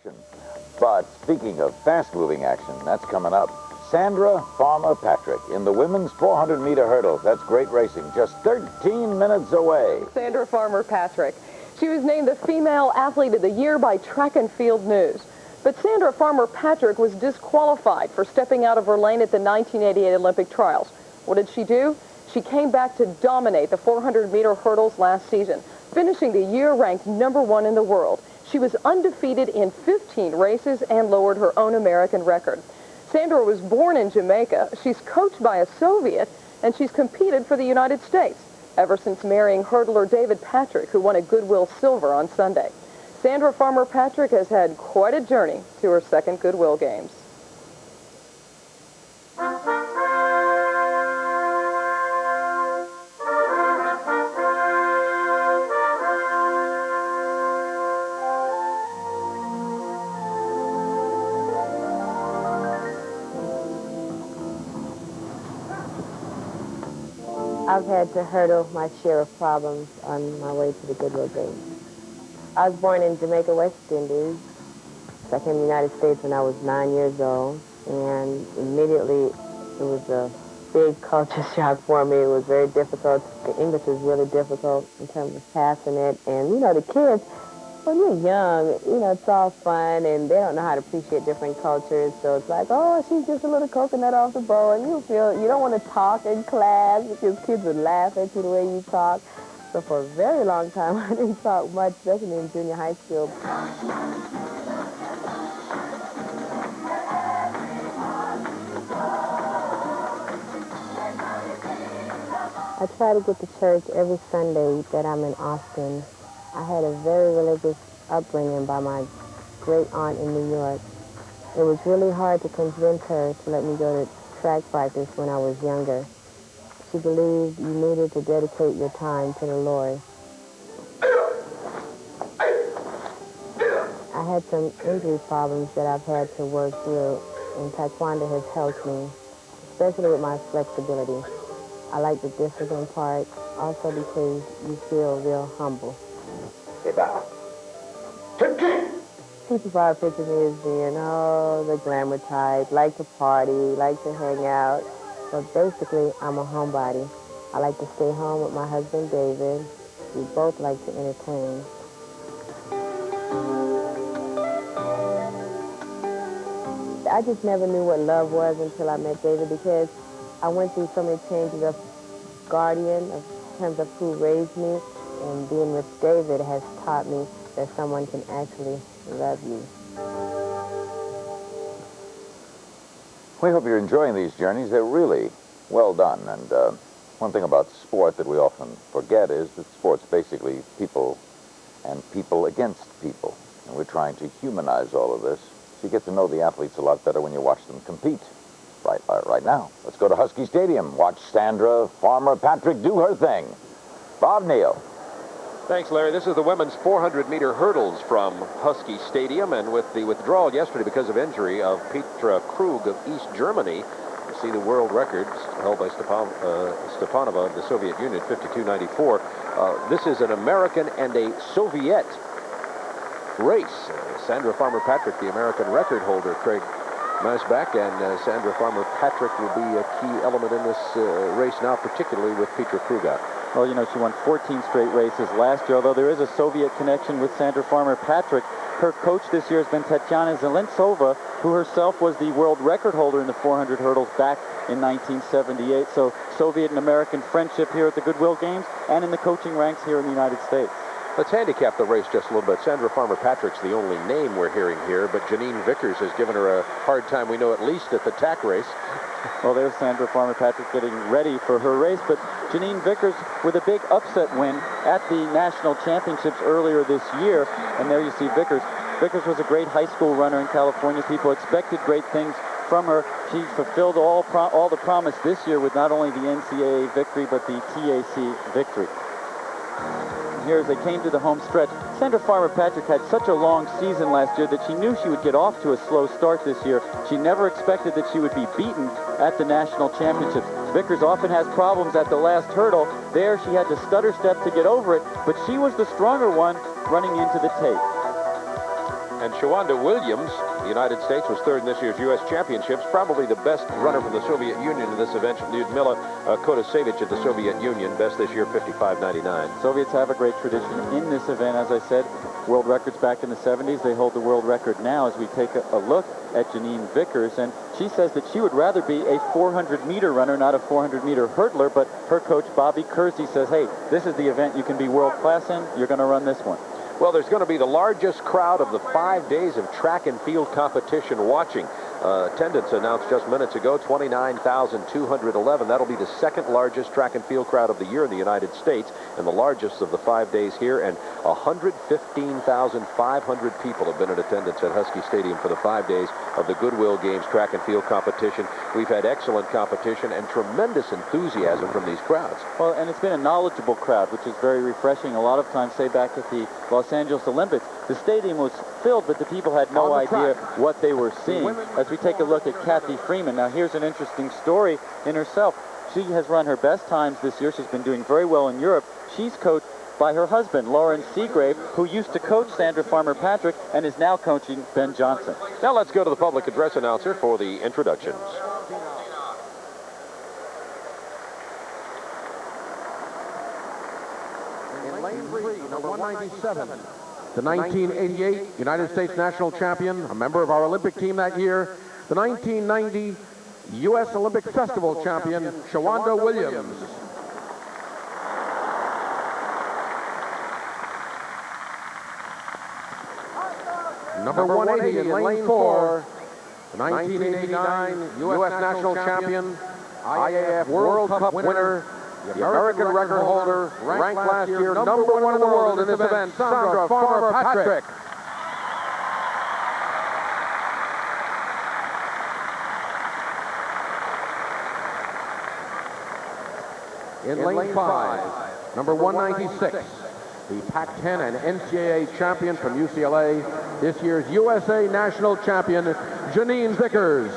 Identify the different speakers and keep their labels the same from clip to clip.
Speaker 1: action. But speaking of fast-moving action, that's coming up. Sandra Farmer-Patrick in the women's 400-meter hurdles. That's great racing. Just 13 minutes away.
Speaker 2: Sandra Farmer-Patrick. She was named the Female Athlete of the Year by Track and Field News. But Sandra Farmer-Patrick was disqualified for stepping out of her lane at the 1988 Olympic trials. What did she do? She came back to dominate the 400-meter hurdles last season, finishing the year ranked #1 in the world. She was undefeated in 15 races and lowered her own American record. Sandra was born in Jamaica. She's coached by a Soviet, and she's competed for the United States ever since marrying hurdler David Patrick, who won a Goodwill silver on Sunday. Sandra Farmer-Patrick has had quite a journey to her second Goodwill Games.
Speaker 3: I've had to hurdle my share of problems on my way to the Goodwill Games. I was born in Jamaica, West Indies. I came to the United States when I was 9 years old, and immediately it was a big culture shock for me. It was very difficult. The English was really difficult in terms of passing it, and you know, the kids, when you're young, you know, it's all fun, and they don't know how to appreciate different cultures, so it's like, oh, she's just a little coconut off the bowl, and you feel, you don't want to talk in class because kids would laugh at you the way you talk. So for a very long time, I didn't talk much, especially in junior high school. I try to get to church every Sunday that I'm in Austin. I had a very religious upbringing by my great aunt in New York. It was really hard to convince her to let me go to track practice when I was younger. She believed you needed to dedicate your time to the Lord. I had some injury problems that I've had to work through, and Taekwondo has helped me, especially with my flexibility. I like the discipline part, also because you feel real humble. People probably picture me as being, oh, the glamour type, like to party, like to hang out. But basically, I'm a homebody. I like to stay home with my husband, David. We both like to entertain. I just never knew what love was until I met David, because I went through so many changes of guardian, in terms of who raised me, and being with David has taught me that someone can actually love you.
Speaker 1: We hope you're enjoying these journeys. They're really well done. And one thing about sport that we often forget is that sport's basically people and people against people. And we're trying to humanize all of this so you get to know the athletes a lot better when you watch them compete. Right now. Let's go to Husky Stadium. Watch Sandra Farmer-Patrick do her thing. Bob Neal.
Speaker 4: Thanks, Larry. This is the women's 400-meter hurdles from Husky Stadium, and with the withdrawal yesterday because of injury of Petra Krug of East Germany, you see the world records held by Stepanova of the Soviet Union, 52.94. This is an American and a Soviet race. Sandra Farmer-Patrick, the American record holder, Craig Masbach, and Sandra Farmer-Patrick will be a key element in this race now, particularly with Petra Krug out.
Speaker 5: Well, you know, she won 14 straight races last year, although there is a Soviet connection with Sandra Farmer-Patrick. Her coach this year has been Tatiana Zelentsova, who herself was the world record holder in the 400 hurdles back in 1978. So Soviet and American friendship here at the Goodwill Games and in the coaching ranks here in the United States.
Speaker 4: Let's handicap the race just a little bit. Sandra Farmer-Patrick's the only name we're hearing here, but Jeannine Vickers has given her a hard time, we know, at least at the tack race.
Speaker 5: Well, there's Sandra Farmer-Patrick getting ready for her race, but Jeannine Vickers with a big upset win at the national championships earlier this year. And there you see Vickers. Vickers was a great high school runner in California. People expected great things from her. She fulfilled all the promise this year with not only the NCAA victory, but the TAC victory. Here as they came to the home stretch, Sandra Farmer-Patrick had such a long season last year that she knew she would get off to a slow start this year. She never expected that she would be beaten at the national championships. Vickers often has problems at the last hurdle. There she had to stutter step to get over it, but she was the stronger one running into the tape.
Speaker 4: And Schowanda Williams, the United States, was third in this year's U.S. Championships. Probably the best runner from the Soviet Union in this event. Lyudmilla Khososevich of the Soviet Union, best this year, 55.99.
Speaker 5: Soviets have a great tradition in this event, as I said. World records back in the 70s. They hold the world record now as we take a look at Jeannine Vickers. And she says that she would rather be a 400-meter runner, not a 400-meter hurdler. But her coach, Bobby Kersey, says, hey, this is the event you can be world-class in. You're going to run this one.
Speaker 4: Well, there's going to be the largest crowd of the 5 days of track and field competition watching. Attendance announced just minutes ago, 29,211. That'll be the second largest track and field crowd of the year in the United States, and the largest of the 5 days here. And 115,500 people have been in attendance at Husky Stadium for the 5 days of the Goodwill Games track and field competition. We've had excellent competition and tremendous enthusiasm from these crowds.
Speaker 5: Well, and it's been a knowledgeable crowd, which is very refreshing. A lot of times, say back at the Los Angeles Olympics, the stadium was filled, but the people had no idea what they were seeing. As we take a look at Cathy Freeman, now here's an interesting story in herself. She has run her best times this year. She's been doing very well in Europe. She's coached by her husband, Lawrence Seagrave, who used to coach Sandra Farmer-Patrick and is now coaching Ben Johnson.
Speaker 4: Now let's go to the public address announcer for the introductions.
Speaker 6: In lane 3, number 197. The 1988 United States national champion, a member of our Olympic team that year. The 1990 U.S. Olympic Festival champion, Schowanda Williams. Number 180 in lane 4. The 1989 U.S. national champion, IAF World Cup winner, the American record holder, ranked last year number 1 in the world in this event, Sandra Farmer-Patrick. In lane 5, number 196, the Pac-10 and NCAA champion from UCLA, this year's USA national champion, Jeannine Vickers.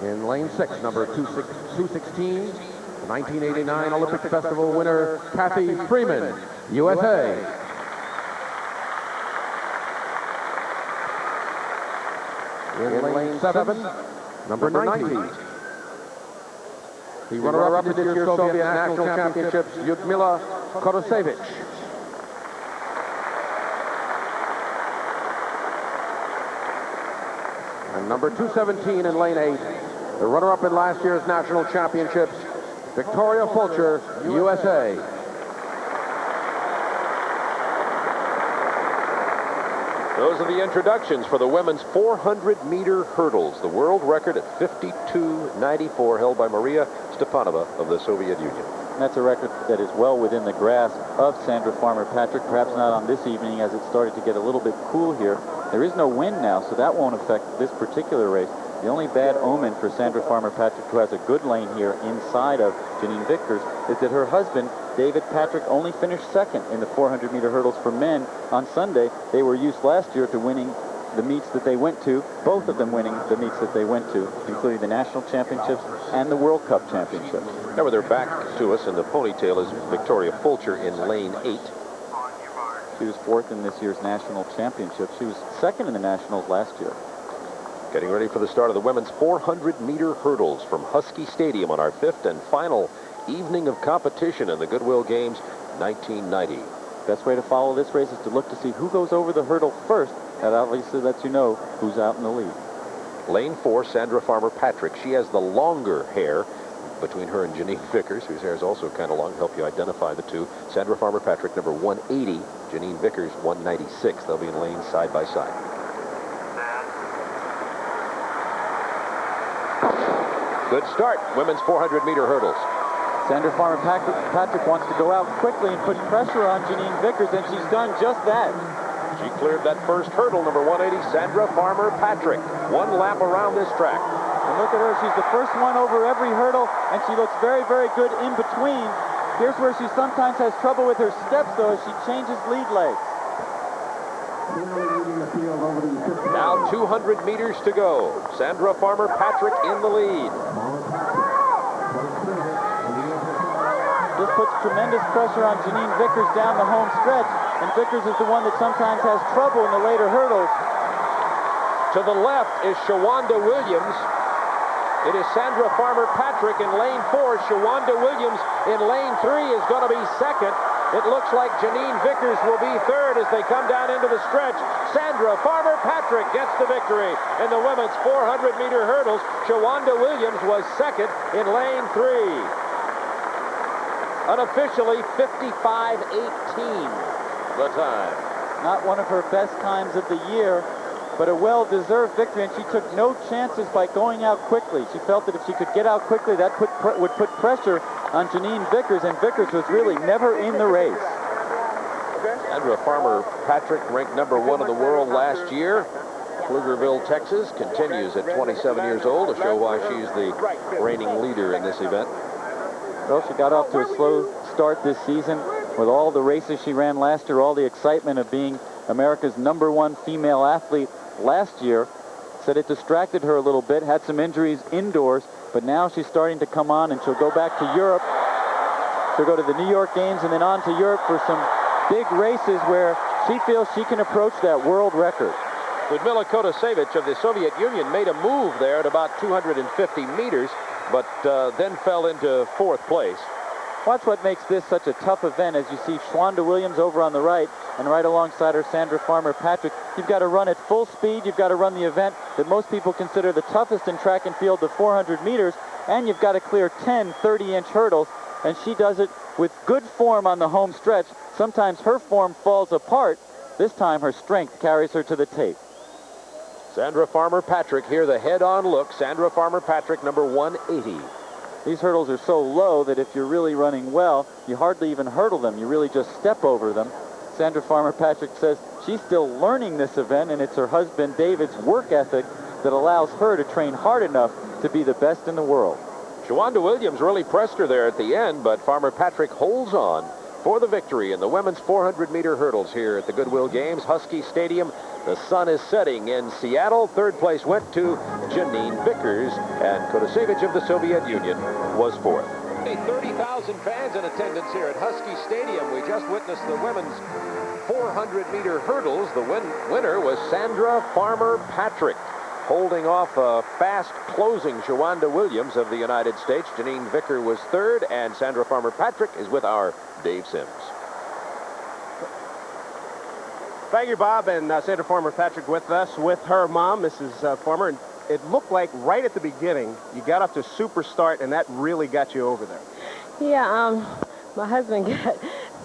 Speaker 6: In lane 6, number 216, the 1989 Olympic Festival winner, Cathy Freeman, USA. In lane 7, number 90, the runner-up in this year's Soviet National Championships, Lyudmilla Khososevich. And number 217 in lane 8, the runner-up in last year's National Championships, Victoria Fulcher, USA.
Speaker 4: Those are the introductions for the women's 400-meter hurdles. The world record at 52.94, held by Maria Stepanova of the Soviet Union.
Speaker 5: And that's a record that is well within the grasp of Sandra Farmer-Patrick, perhaps not on this evening as it started to get a little bit cool here. There is no wind now, so that won't affect this particular race. The only bad omen for Sandra Farmer-Patrick, who has a good lane here inside of Jeannine Vickers, is that her husband, David Patrick, only finished second in the 400-meter hurdles for men on Sunday. They were used last year to winning the meets that they went to, both of them winning the meets that they went to, including the national championships and the World Cup championships.
Speaker 4: Now they're back to us, and the ponytail is Victoria Fulcher in lane 8.
Speaker 5: She was fourth in this year's national championship. She was second in the nationals last year.
Speaker 4: Getting ready for the start of the women's 400-meter hurdles from Husky Stadium on our 5th and final evening of competition in the Goodwill Games 1990.
Speaker 5: Best way to follow this race is to look to see who goes over the hurdle first. That obviously lets you know who's out in the lead.
Speaker 4: Lane 4, Sandra Farmer-Patrick. She has the longer hair between her and Jeannine Vickers, whose hair is also kind of long, to help you identify the two. Sandra Farmer-Patrick, number 180. Jeannine Vickers, 196. They'll be in lanes side by side. Good start. Women's 400-meter hurdles.
Speaker 5: Sandra Farmer-Patrick wants to go out quickly and put pressure on Jeannine Vickers, and she's done just that.
Speaker 4: She cleared that first hurdle, number 180, Sandra Farmer-Patrick. One lap around this track.
Speaker 5: And look at her. She's the first one over every hurdle, and she looks very, very good in between. Here's where she sometimes has trouble with her steps, though, as she changes lead legs.
Speaker 4: Now 200 meters to go. Sandra Farmer-Patrick in the lead.
Speaker 5: This puts tremendous pressure on Jeannine Vickers down the home stretch, and Vickers is the one that sometimes has trouble in the later hurdles.
Speaker 4: To the left is Schowanda Williams. It is Sandra Farmer-Patrick in lane 4. Schowanda Williams in lane 3 is going to be second. It looks like Jeannine Vickers will be third as they come down into the stretch. Sandra Farmer-Patrick gets the victory in the women's 400-meter hurdles. Schowanda Williams was second in lane 3. Unofficially 55:18 the time.
Speaker 5: Not one of her best times of the year, but a well-deserved victory, and she took no chances by going out quickly. She felt that if she could get out quickly, that would put pressure on Jeannine Vickers, and Vickers was really never in the race.
Speaker 4: Sandra Farmer-Patrick ranked number 1 in the world last year. Pflugerville, Texas, continues at 27 years old to show why she's the reigning leader in this event.
Speaker 5: Well, she got off to a slow start this season with all the races she ran last year, all the excitement of being America's #1 female athlete last year. Said it distracted her a little bit, had some injuries indoors, but now she's starting to come on, and she'll go back to Europe. She'll go to the New York Games and then on to Europe for some big races where she feels she can approach that world record.
Speaker 4: Lyudmilla Khososevich of the Soviet Union made a move there at about 250 meters, but then fell into 4th place.
Speaker 5: Watch what makes this such a tough event as you see Schowanda Williams over on the right, and right alongside her Sandra Farmer-Patrick. You've got to run at full speed. You've got to run the event that most people consider the toughest in track and field, the 400 meters, and you've got to clear 10 30-inch hurdles, and she does it with good form on the home stretch. Sometimes her form falls apart. This time her strength carries her to the tape.
Speaker 4: Sandra Farmer-Patrick here, the head-on look. Sandra Farmer-Patrick, number 180.
Speaker 5: These hurdles are so low that if you're really running well, you hardly even hurdle them. You really just step over them. Sandra Farmer-Patrick says she's still learning this event, and it's her husband David's work ethic that allows her to train hard enough to be the best in the world.
Speaker 4: Schowanda Williams really pressed her there at the end, but Farmer-Patrick holds on for the victory in the women's 400-meter hurdles here at the Goodwill Games, Husky Stadium. The sun is setting in Seattle. 3rd place went to Jeannine Vickers, and Khososevich of the Soviet Union was 4th. 30,000 fans in attendance here at Husky Stadium. We just witnessed the women's 400-meter hurdles. The winner was Sandra Farmer-Patrick, holding off a fast-closing Schowanda Williams of the United States. Jeannine Vickers was 3rd, and Sandra Farmer-Patrick is with our Dave Sims.
Speaker 7: Thank you, Bob, and Sandra Farmer-Patrick with us, with her mom, Mrs. Farmer. And it looked like right at the beginning, you got off to a super start, and that really got you over there.
Speaker 3: Yeah, my husband got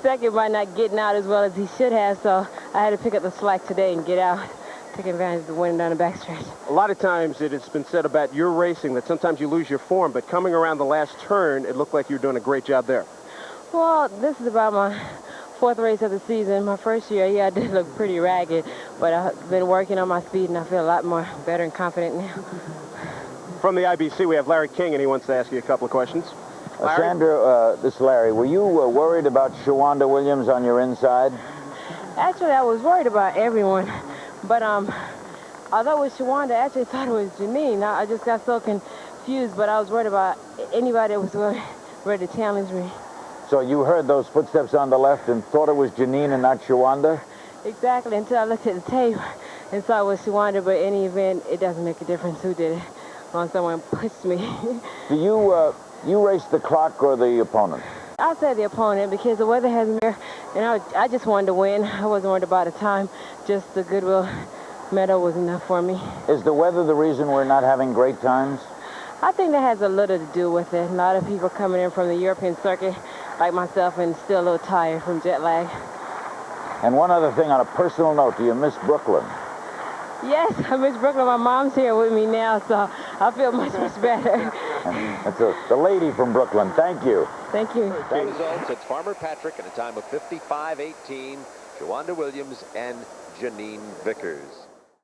Speaker 3: second by not getting out as well as he should have, so I had to pick up the slack today and get out, taking advantage of the wind down the backstretch.
Speaker 7: A lot of times it has been said about your racing that sometimes you lose your form, but coming around the last turn, it looked like you were doing a great job there.
Speaker 3: Well, this is about my 4th race of the season. My first year, yeah, I did look pretty ragged, but I've been working on my speed, and I feel a lot more better and confident now.
Speaker 7: From the IBC, we have Larry King, and he wants to ask you a couple of questions.
Speaker 1: Sandra, this is Larry. Were you worried about Schowanda Williams on your inside?
Speaker 3: Actually, I was worried about everyone, but although it was Schowanda, I actually thought it was Jeannine. I just got so confused, but I was worried about anybody that was ready to challenge me.
Speaker 1: So you heard those footsteps on the left and thought it was Jeannine and not Schowanda?
Speaker 3: Exactly, until I looked at the tape and saw it was Schowanda, but in any event, it doesn't make a difference who did it, as long as someone pushed me.
Speaker 1: Do you race the clock or the opponent?
Speaker 3: I'll say the opponent, because the weather has been there, and I just wanted to win. I wasn't worried about the time. Just the Goodwill medal was enough for me.
Speaker 1: Is the weather the reason we're not having great times?
Speaker 3: I think that has a little to do with it. A lot of people coming in from the European circuit, like myself, and still a little tired from jet lag.
Speaker 1: And one other thing, on a personal note, do you miss Brooklyn?
Speaker 3: Yes, I miss Brooklyn. My mom's here with me now, so I feel much better.
Speaker 1: That's the lady from Brooklyn. Thank you.
Speaker 3: Thank you.
Speaker 4: Results, it's Farmer-Patrick at a time of 55:18, Schowanda Williams and Jeannine Vickers.